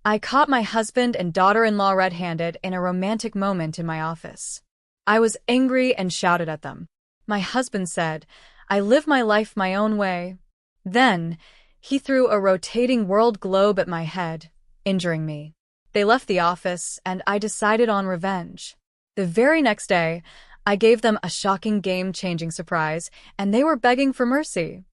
I caught my husband and daughter-in-law red-handed in a romantic moment in my office. I was angry and shouted at them. My husband said, "I live my life my own way." Then, he threw a rotating world globe at my head, injuring me. They left the office, and I decided on revenge. The very next day, I gave them a shocking game-changing surprise, and they were begging for mercy.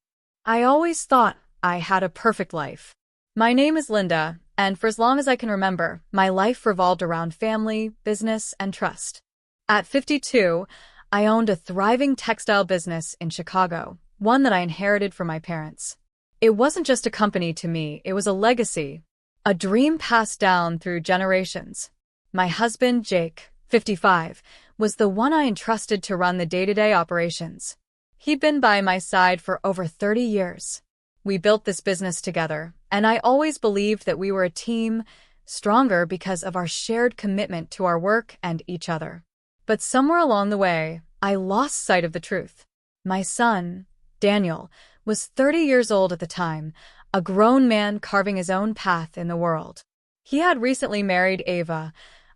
I always thought I had a perfect life. My name is Linda, and for as long as I can remember, my life revolved around family, business, and trust. At 52, I owned a thriving textile business in Chicago, one that I inherited from my parents. It wasn't just a company to me, it was a legacy, a dream passed down through generations. My husband, Jake, 55, was the one I entrusted to run the day-to-day operations. He'd been by my side for over 30 years. We built this business together, and I always believed that we were a team, stronger because of our shared commitment to our work and each other. But somewhere along the way, I lost sight of the truth. My son, Daniel, was 30 years old at the time, a grown man carving his own path in the world. He had recently married Ava,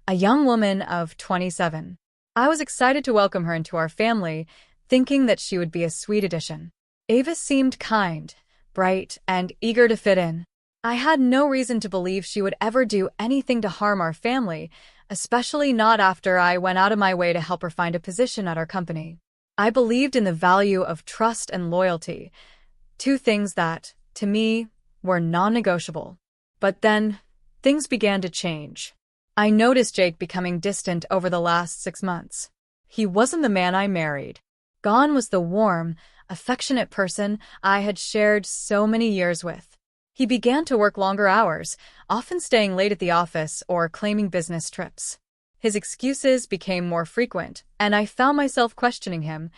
a young woman of 27. I was excited to welcome her into our family, thinking that she would be a sweet addition. Ava seemed kind, bright, and eager to fit in. I had no reason to believe she would ever do anything to harm our family, especially not after I went out of my way to help her find a position at our company. I believed in the value of trust and loyalty, two things that, to me, were non-negotiable. But then, things began to change. I noticed Jake becoming distant over the last 6 months. He wasn't the man I married. Gone was the warm, affectionate person I had shared so many years with. He began to work longer hours, often staying late at the office or claiming business trips. His excuses became more frequent, and I found myself questioning him,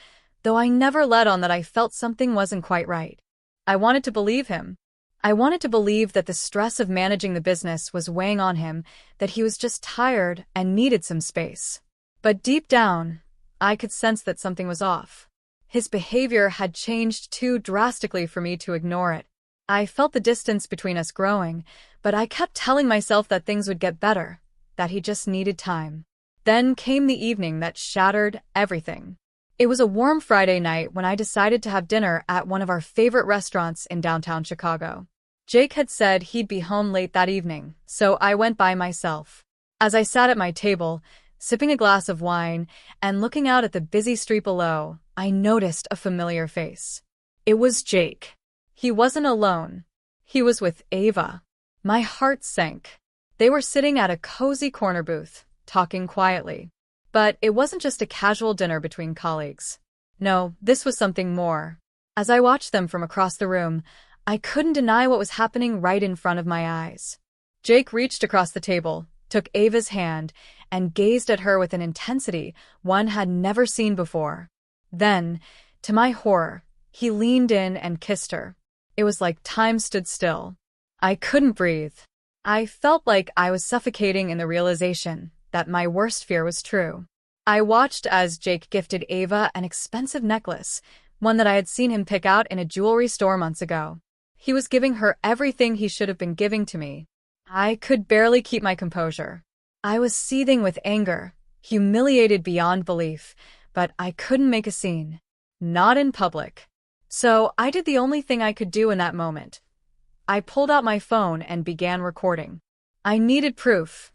though I never let on that I felt something wasn't quite right. I wanted to believe him. I wanted to believe that the stress of managing the business was weighing on him, that he was just tired and needed some space. But deep down, I could sense that something was off. His behavior had changed too drastically for me to ignore it. I felt the distance between us growing, but I kept telling myself that things would get better, that he just needed time. Then came the evening that shattered everything. It was a warm Friday night when I decided to have dinner at one of our favorite restaurants in downtown Chicago. Jake had said he'd be home late that evening, so I went by myself. As I sat at my table, sipping a glass of wine and looking out at the busy street below, I noticed a familiar face. It was Jake. He wasn't alone. He was with Ava. My heart sank. They were sitting at a cozy corner booth, talking quietly. But it wasn't just a casual dinner between colleagues. No, this was something more. As I watched them from across the room, I couldn't deny what was happening right in front of my eyes. Jake reached across the table, took Ava's hand, and gazed at her with an intensity one had never seen before. Then, to my horror, he leaned in and kissed her. It was like time stood still. I couldn't breathe. I felt like I was suffocating in the realization that my worst fear was true. I watched as Jake gifted Ava an expensive necklace, one that I had seen him pick out in a jewelry store months ago. He was giving her everything he should have been giving to me. I could barely keep my composure. I was seething with anger, humiliated beyond belief, but I couldn't make a scene. Not in public. So I did the only thing I could do in that moment. I pulled out my phone and began recording. I needed proof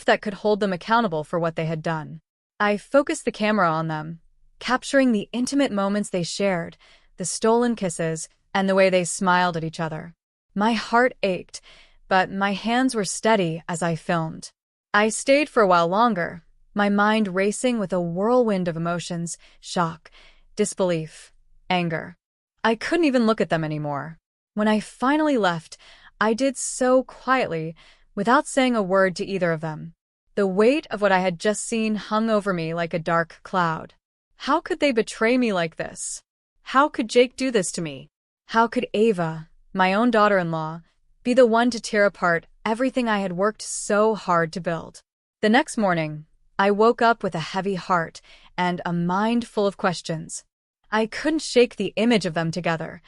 that could hold them accountable for what they had done. I focused the camera on them, capturing the intimate moments they shared, the stolen kisses, and the way they smiled at each other. My heart ached, but my hands were steady as I filmed. I stayed for a while longer, my mind racing with a whirlwind of emotions, shock, disbelief, anger. I couldn't even look at them anymore. When I finally left, I did so quietly, without saying a word to either of them. The weight of what I had just seen hung over me like a dark cloud. How could they betray me like this? How could Jake do this to me? How could Ava, my own daughter-in-law, be the one to tear apart everything I had worked so hard to build? The next morning, I woke up with a heavy heart and a mind full of questions. I couldn't shake the image of them together,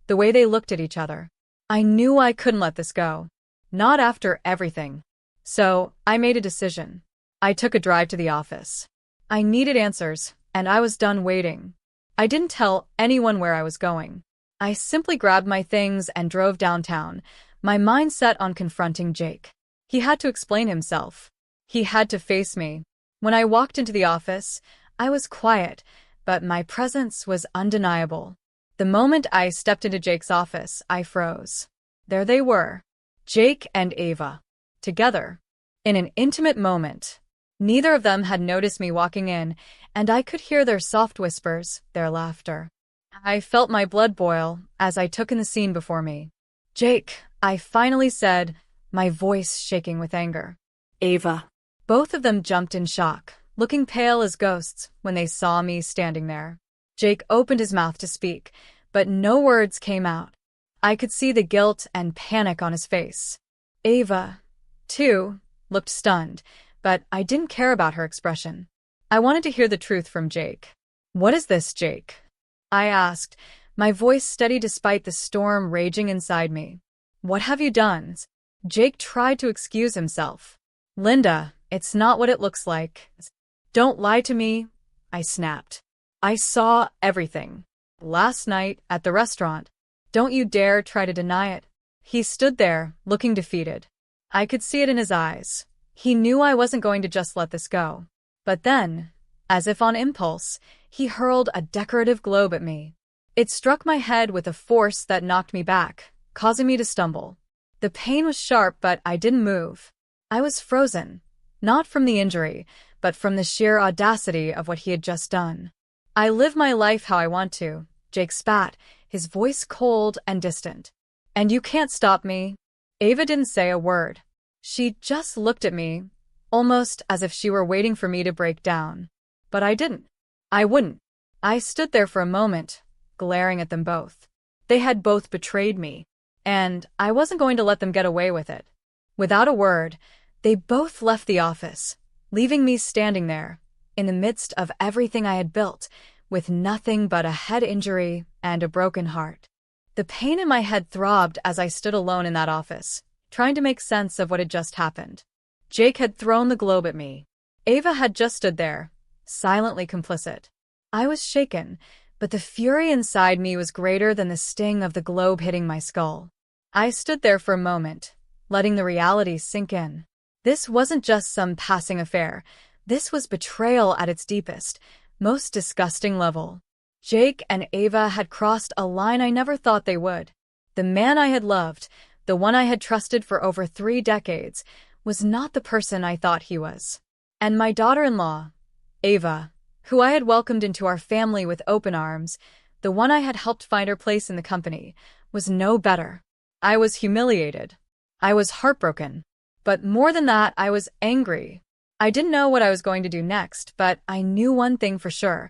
the way they looked at each other. I knew I couldn't let this go. Not after everything. So, I made a decision. I took a drive to the office. I needed answers, and I was done waiting. I didn't tell anyone where I was going. I simply grabbed my things and drove downtown, my mind set on confronting Jake. He had to explain himself. He had to face me. When I walked into the office, I was quiet, but my presence was undeniable. The moment I stepped into Jake's office, I froze. There they were, Jake and Ava, together, in an intimate moment. Neither of them had noticed me walking in, and I could hear their soft whispers, their laughter. I felt my blood boil as I took in the scene before me. "Jake," I finally said, my voice shaking with anger. Ava. Both of them jumped in shock, looking pale as ghosts when they saw me standing there. Jake opened his mouth to speak, but no words came out. I could see the guilt and panic on his face. Ava, too, looked stunned, but I didn't care about her expression. I wanted to hear the truth from Jake. "What is this, Jake?" I asked, my voice steady despite the storm raging inside me. "What have you done?" Jake tried to excuse himself. "Linda, it's not what it looks like." "Don't lie to me," I snapped. "I saw everything. Last night, at the restaurant. Don't you dare try to deny it." He stood there, looking defeated. I could see it in his eyes. He knew I wasn't going to just let this go. But then, as if on impulse, he hurled a decorative globe at me. It struck my head with a force that knocked me back, causing me to stumble. The pain was sharp, but I didn't move. I was frozen, not from the injury, but from the sheer audacity of what he had just done. "I live my life how I want to," Jake spat, his voice cold and distant. "And you can't stop me." Ava didn't say a word. She just looked at me, almost as if she were waiting for me to break down. But I didn't. I wouldn't. I stood there for a moment, glaring at them both. They had both betrayed me, and I wasn't going to let them get away with it. Without a word, they both left the office, leaving me standing there, in the midst of everything I had built, with nothing but a head injury and a broken heart. The pain in my head throbbed as I stood alone in that office, trying to make sense of what had just happened. Jake had thrown the globe at me. Ava had just stood there, silently complicit. I was shaken, but the fury inside me was greater than the sting of the globe hitting my skull. I stood there for a moment, letting the reality sink in. This wasn't just some passing affair. This was betrayal at its deepest, most disgusting level. Jake and Ava had crossed a line I never thought they would. The man I had loved, the one I had trusted for over 3 decades, was not the person I thought he was. And my daughter-in-law, Ava, who I had welcomed into our family with open arms, the one I had helped find her place in the company, was no better. I was humiliated. I was heartbroken. But more than that, I was angry. I didn't know what I was going to do next, but I knew one thing for sure.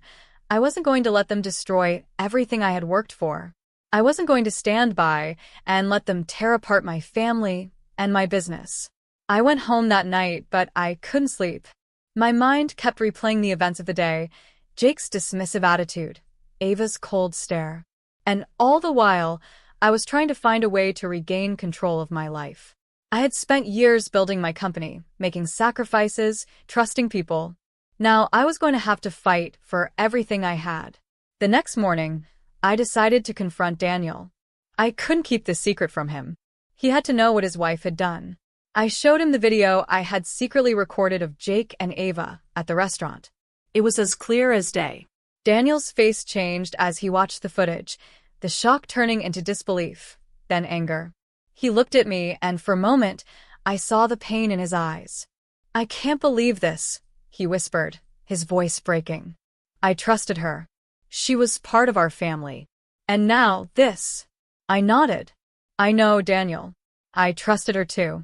I wasn't going to let them destroy everything I had worked for. I wasn't going to stand by and let them tear apart my family and my business. I went home that night, but I couldn't sleep. My mind kept replaying the events of the day, Jake's dismissive attitude, Ava's cold stare. And all the while, I was trying to find a way to regain control of my life. I had spent years building my company, making sacrifices, trusting people. Now I was going to have to fight for everything I had. The next morning, I decided to confront Daniel. I couldn't keep this secret from him. He had to know what his wife had done. I showed him the video I had secretly recorded of Jake and Ava at the restaurant. It was as clear as day. Daniel's face changed as he watched the footage, the shock turning into disbelief, then anger. He looked at me, and for a moment, I saw the pain in his eyes. "I can't believe this," he whispered, his voice breaking. "I trusted her. She was part of our family. And now, this." I nodded. "I know, Daniel. I trusted her too.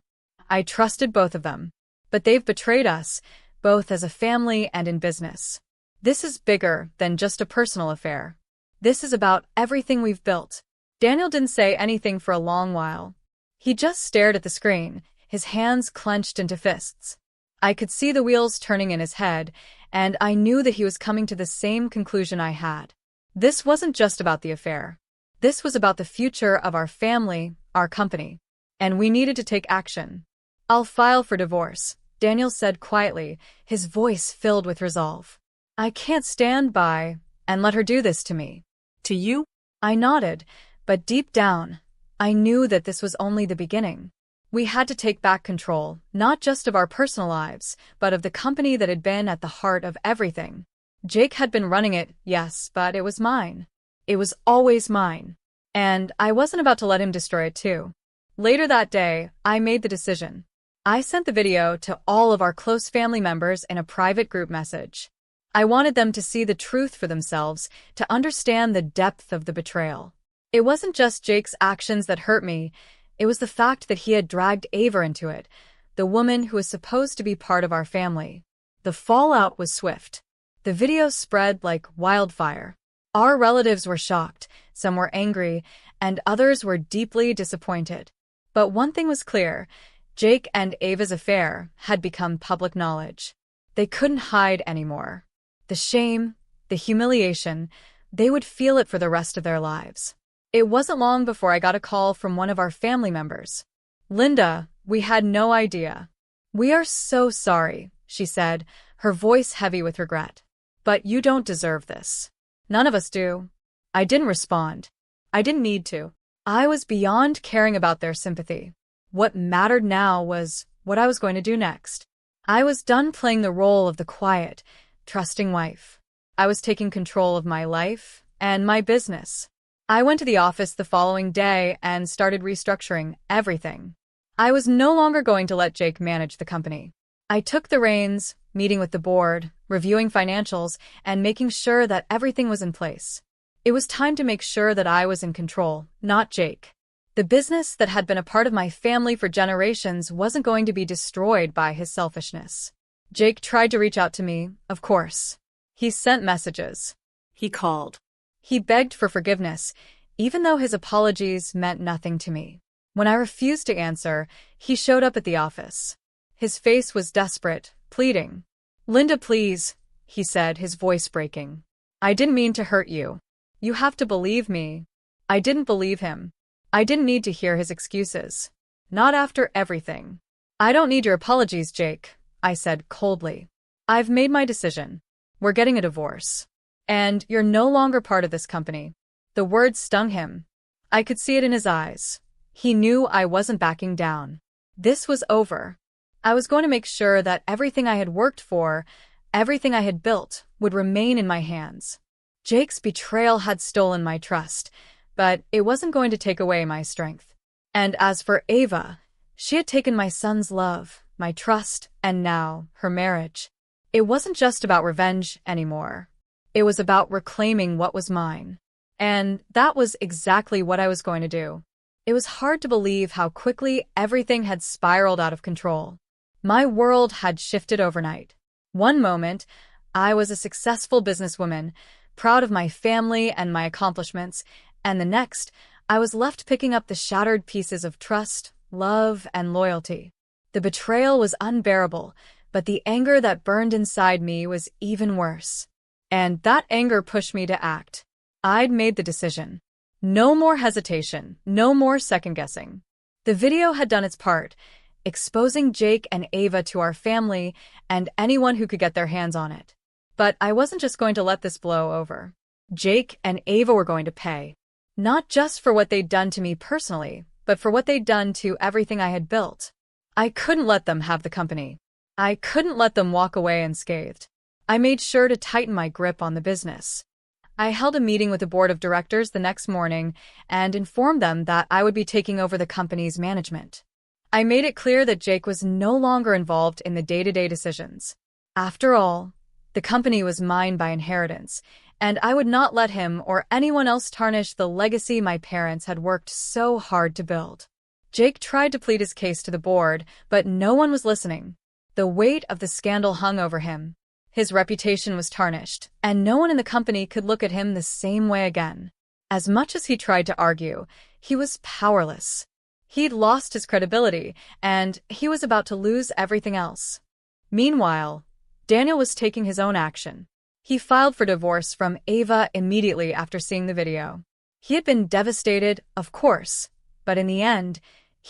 I trusted both of them. But they've betrayed us, both as a family and in business. This is bigger than just a personal affair. This is about everything we've built." Daniel didn't say anything for a long while. He just stared at the screen, his hands clenched into fists. I could see the wheels turning in his head, and I knew that he was coming to the same conclusion I had. This wasn't just about the affair. This was about the future of our family, our company. and we needed to take action. "I'll file for divorce," Daniel said quietly, his voice filled with resolve. "I can't stand by and let her do this to me." To you? I nodded, but deep down, I knew that this was only the beginning. We had to take back control, not just of our personal lives, but of the company that had been at the heart of everything. Jake had been running it, yes, but it was mine. It was always mine. And I wasn't about to let him destroy it too. Later that day, I made the decision. I sent the video to all of our close family members in a private group message. I wanted them to see the truth for themselves, to understand the depth of the betrayal. It wasn't just Jake's actions that hurt me, it was the fact that he had dragged Ava into it, the woman who was supposed to be part of our family. The fallout was swift. The video spread like wildfire. Our relatives were shocked, some were angry, and others were deeply disappointed. But one thing was clear, Jake and Ava's affair had become public knowledge. They couldn't hide anymore. The shame, the humiliation, they would feel it for the rest of their lives. It wasn't long before I got a call from one of our family members. "Linda, we had no idea." "We are so sorry," she said, her voice heavy with regret. "But you don't deserve this." "None of us do." I didn't respond. I didn't need to. I was beyond caring about their sympathy. What mattered now was what I was going to do next. I was done playing the role of the quiet, trusting wife. I was taking control of my life and my business. I went to the office the following day and started restructuring everything. I was no longer going to let Jake manage the company. I took the reins, meeting with the board, reviewing financials, and making sure that everything was in place. It was time to make sure that I was in control, not Jake. The business that had been a part of my family for generations wasn't going to be destroyed by his selfishness. Jake tried to reach out to me, of course. He sent messages. He called. He begged for forgiveness, even though his apologies meant nothing to me. When I refused to answer, he showed up at the office. His face was desperate, pleading. "Linda, please," he said, his voice breaking. "I didn't mean to hurt you. You have to believe me." I didn't believe him. I didn't need to hear his excuses. Not after everything. "I don't need your apologies, Jake," I said coldly. "I've made my decision. We're getting a divorce. And you're no longer part of this company." The words stung him. I could see it in his eyes. He knew I wasn't backing down. This was over. I was going to make sure that everything I had worked for, everything I had built, would remain in my hands. Jake's betrayal had stolen my trust, but it wasn't going to take away my strength. And as for Ava, she had taken my son's love, my trust, and now her marriage. It wasn't just about revenge anymore. It was about reclaiming what was mine. And that was exactly what I was going to do. It was hard to believe how quickly everything had spiraled out of control. My world had shifted overnight. One moment, I was a successful businesswoman, proud of my family and my accomplishments, and the next, I was left picking up the shattered pieces of trust, love, and loyalty. The betrayal was unbearable, but the anger that burned inside me was even worse. And that anger pushed me to act. I'd made the decision. No more hesitation, no more second-guessing. The video had done its part, exposing Jake and Ava to our family and anyone who could get their hands on it. But I wasn't just going to let this blow over. Jake and Ava were going to pay. Not just for what they'd done to me personally, but for what they'd done to everything I had built. I couldn't let them have the company. I couldn't let them walk away unscathed. I made sure to tighten my grip on the business. I held a meeting with the board of directors the next morning and informed them that I would be taking over the company's management. I made it clear that Jake was no longer involved in the day-to-day decisions. After all, the company was mine by inheritance, and I would not let him or anyone else tarnish the legacy my parents had worked so hard to build. Jake tried to plead his case to the board, but no one was listening. The weight of the scandal hung over him. His reputation was tarnished, and no one in the company could look at him the same way again. As much as he tried to argue, he was powerless. He'd lost his credibility, and he was about to lose everything else. Meanwhile, Daniel was taking his own action. He filed for divorce from Ava immediately after seeing the video. He had been devastated, of course, but in the end,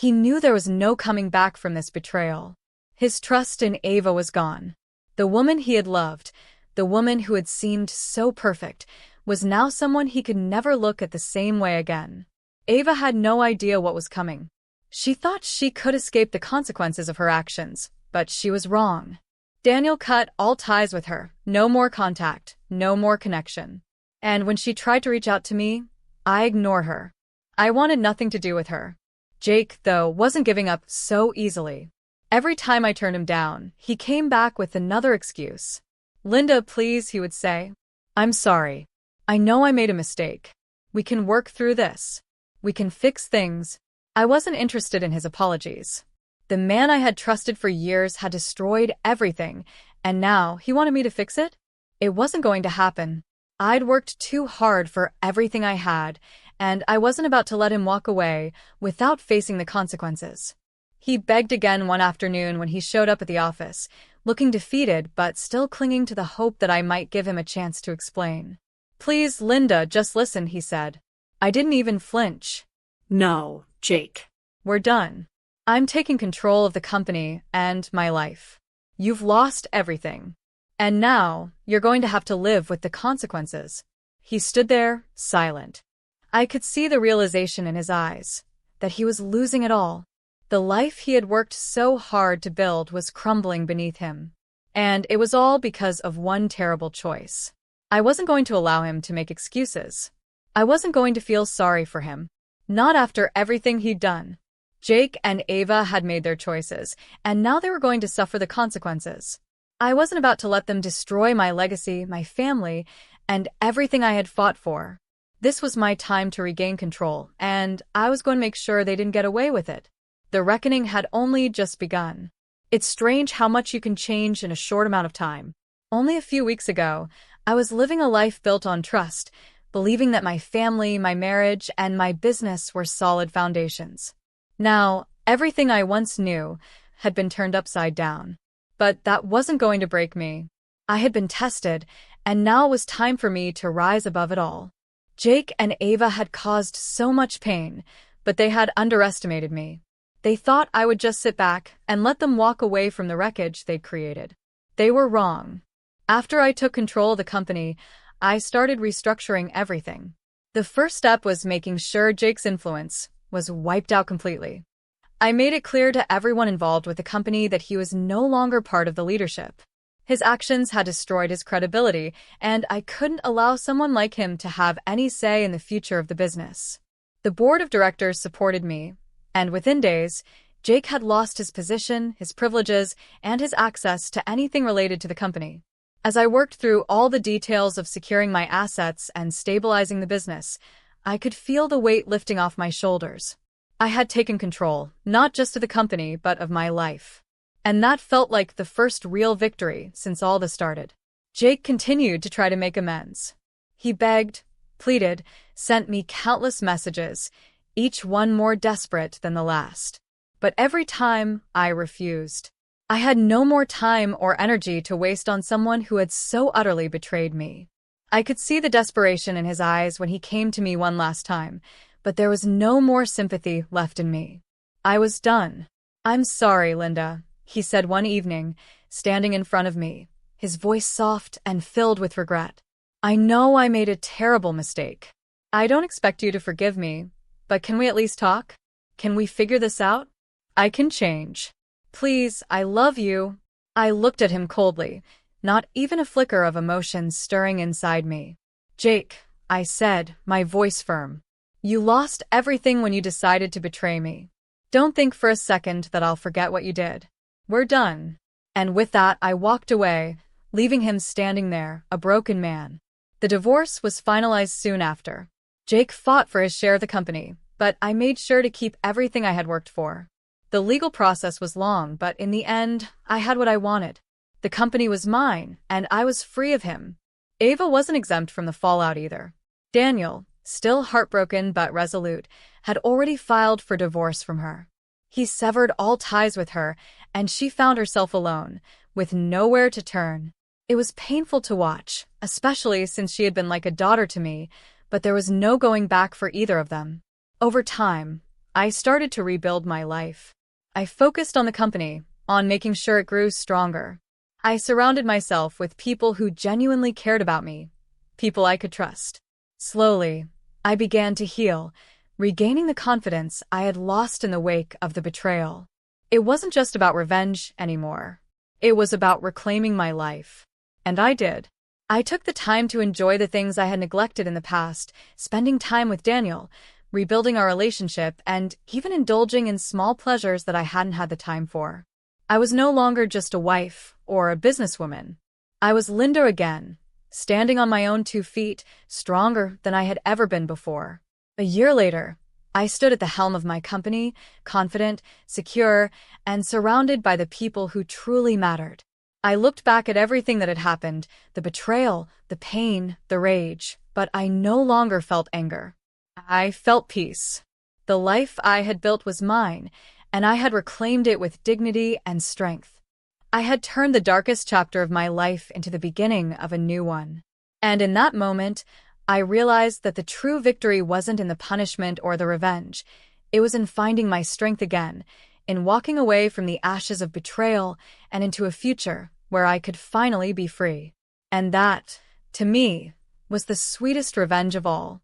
He knew there was no coming back from this betrayal. His trust in Ava was gone. The woman he had loved, the woman who had seemed so perfect, was now someone he could never look at the same way again. Ava had no idea what was coming. She thought she could escape the consequences of her actions, but she was wrong. Daniel cut all ties with her, no more contact, no more connection. And when she tried to reach out to me, I ignored her. I wanted nothing to do with her. Jake, though, wasn't giving up so easily. Every time I turned him down, he came back with another excuse. "Linda, please," he would say. "I'm sorry. I know I made a mistake. We can work through this. We can fix things." I wasn't interested in his apologies. The man I had trusted for years had destroyed everything, and now he wanted me to fix it? It wasn't going to happen. I'd worked too hard for everything I had, and I wasn't about to let him walk away without facing the consequences. He begged again one afternoon when he showed up at the office, looking defeated but still clinging to the hope that I might give him a chance to explain. "Please, Linda, just listen," he said. I didn't even flinch. No, Jake. "We're done. I'm taking control of the company and my life. You've lost everything. And now, you're going to have to live with the consequences." He stood there, silent. I could see the realization in his eyes, that he was losing it all. The life he had worked so hard to build was crumbling beneath him. And it was all because of one terrible choice. I wasn't going to allow him to make excuses. I wasn't going to feel sorry for him. Not after everything he'd done. Jake and Ava had made their choices, and now they were going to suffer the consequences. I wasn't about to let them destroy my legacy, my family, and everything I had fought for. This was my time to regain control, and I was going to make sure they didn't get away with it. The reckoning had only just begun. It's strange how much you can change in a short amount of time. Only a few weeks ago, I was living a life built on trust, believing that my family, my marriage, and my business were solid foundations. Now, everything I once knew had been turned upside down. But that wasn't going to break me. I had been tested, and now it was time for me to rise above it all. Jake and Ava had caused so much pain, but they had underestimated me. They thought I would just sit back and let them walk away from the wreckage they'd created. They were wrong. After I took control of the company, I started restructuring everything. The first step was making sure Jake's influence was wiped out completely. I made it clear to everyone involved with the company that he was no longer part of the leadership. His actions had destroyed his credibility, and I couldn't allow someone like him to have any say in the future of the business. The board of directors supported me, and within days, Jake had lost his position, his privileges, and his access to anything related to the company. As I worked through all the details of securing my assets and stabilizing the business, I could feel the weight lifting off my shoulders. I had taken control, not just of the company, but of my life. And that felt like the first real victory since all this started. Jake continued to try to make amends. He begged, pleaded, sent me countless messages, each one more desperate than the last. But every time, I refused. I had no more time or energy to waste on someone who had so utterly betrayed me. I could see the desperation in his eyes when he came to me one last time, but there was no more sympathy left in me. I was done. "I'm sorry, Linda," he said one evening, standing in front of me, his voice soft and filled with regret. "I know I made a terrible mistake. I don't expect you to forgive me, but can we at least talk? Can we figure this out? I can change. Please, I love you." I looked at him coldly, not even a flicker of emotion stirring inside me. "Jake," I said, my voice firm, "you lost everything when you decided to betray me. Don't think for a second that I'll forget what you did. We're done." And with that, I walked away, leaving him standing there, a broken man. The divorce was finalized soon after. Jake fought for his share of the company, but I made sure to keep everything I had worked for. The legal process was long, but in the end, I had what I wanted. The company was mine, and I was free of him. Ava wasn't exempt from the fallout either. Daniel, still heartbroken but resolute, had already filed for divorce from her. He severed all ties with her, and she found herself alone, with nowhere to turn. It was painful to watch, especially since she had been like a daughter to me, but there was no going back for either of them. Over time, I started to rebuild my life. I focused on the company, on making sure it grew stronger. I surrounded myself with people who genuinely cared about me, people I could trust. Slowly, I began to heal, regaining the confidence I had lost in the wake of the betrayal. It wasn't just about revenge anymore. It was about reclaiming my life. And I did. I took the time to enjoy the things I had neglected in the past, spending time with Daniel, rebuilding our relationship, and even indulging in small pleasures that I hadn't had the time for. I was no longer just a wife or a businesswoman. I was Linda again, standing on my own 2 feet, stronger than I had ever been before. A year later, I stood at the helm of my company, confident, secure, and surrounded by the people who truly mattered. I looked back at everything that had happened, the betrayal, the pain, the rage, but I no longer felt anger. I felt peace. The life I had built was mine, and I had reclaimed it with dignity and strength. I had turned the darkest chapter of my life into the beginning of a new one. And in that moment, I realized that the true victory wasn't in the punishment or the revenge. It was in finding my strength again, in walking away from the ashes of betrayal and into a future where I could finally be free. And that, to me, was the sweetest revenge of all.